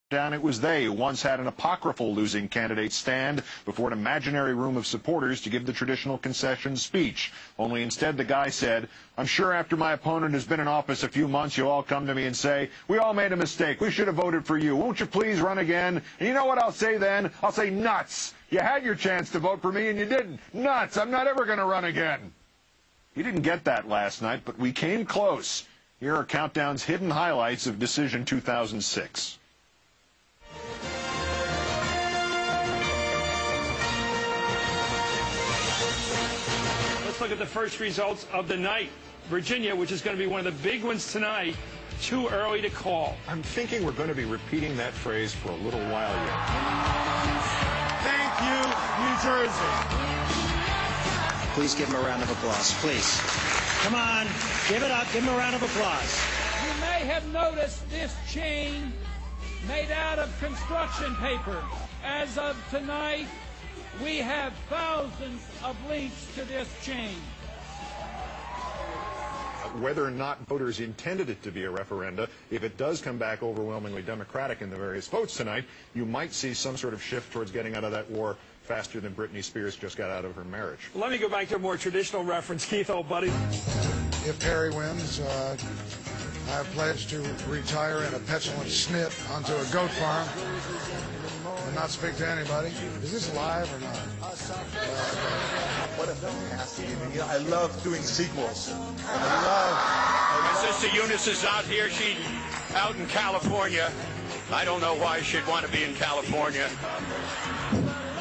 Down, it was they who once had an apocryphal losing candidate stand before an imaginary room of supporters to give the traditional concession speech. Only instead the guy said, "I'm sure after my opponent has been in office a few months, you'll all come to me and say, we all made a mistake. We should have voted for you. Won't you please run again?" And you know what I'll say then? I'll say, "Nuts. You had your chance to vote for me and you didn't. Nuts. I'm not ever going to run again." You didn't get that last night, but we came close. Here are Countdown's hidden highlights of Decision 2006. Let's look at the first results of the night. Virginia, which is going to be one of the big ones tonight, too early to call. I'm thinking we're going to be repeating that phrase for a little while yet. Thank you, New Jersey. Please give him a round of applause, please. Come on, give it up, give him a round of applause. You may have noticed this chain made out of construction paper. As of tonight, we have thousands of links to this chain. Whether or not voters intended it to be a referenda, if it does come back overwhelmingly Democratic in the various votes tonight, you might see some sort of shift towards getting out of that war faster than Britney Spears just got out of her marriage. Let me go back to a more traditional reference, Keith, old buddy. If Harry wins, I have pledged to retire in a petulant snit onto a goat farm and not speak to anybody. Is this live or not? What a fantastic evening. You know, I love doing sequels. My sister Eunice is out here. She's out in California. I don't know why she'd want to be in California.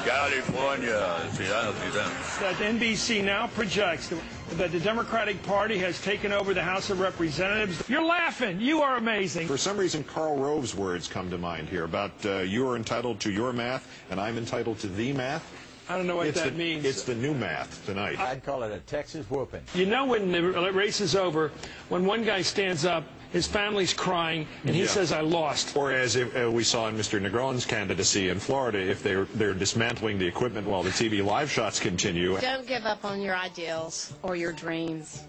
California. That NBC now projects that the Democratic Party has taken over the House of Representatives. You're laughing. You are amazing. For some reason, Karl Rove's words come to mind here about you are entitled to your math and I'm entitled to the math. I don't know what that means. It's the new math tonight. I'd call it a Texas whooping. You know when the race is over, when one guy stands up, his family's crying, and he says, "I lost." Or as we saw in Mr. Negron's candidacy in Florida, if they're dismantling the equipment while the TV live shots continue. Don't give up on your ideals or your dreams.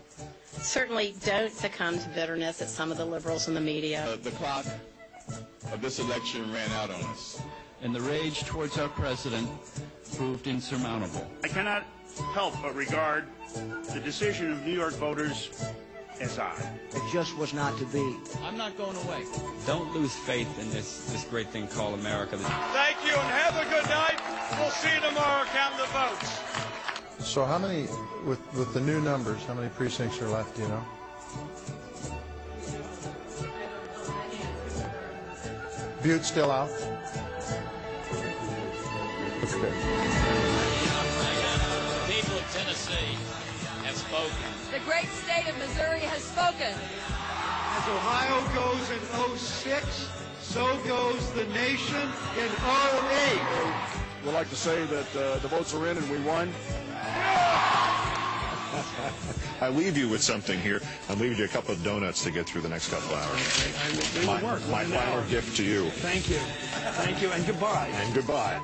Certainly don't succumb to bitterness that some of the liberals in the media. The clock of this election ran out on us. And the rage towards our president proved insurmountable. I cannot help but regard the decision of New York voters as odd. It just was not to be. I'm not going away. Don't lose faith in this great thing called America. Thank you and have a good night. We'll see you tomorrow counting the votes. So how many, with the new numbers, how many precincts are left, do you know? Butte still out? The people of Tennessee have spoken. The great state of Missouri has spoken. As Ohio goes in 06, so goes the nation in 08. We'd like to say that the votes are in and we won. I leave you with something here. I'll leave you a couple of donuts to get through the next couple hours. My final gift to you. Thank you. Thank you, and goodbye. And goodbye.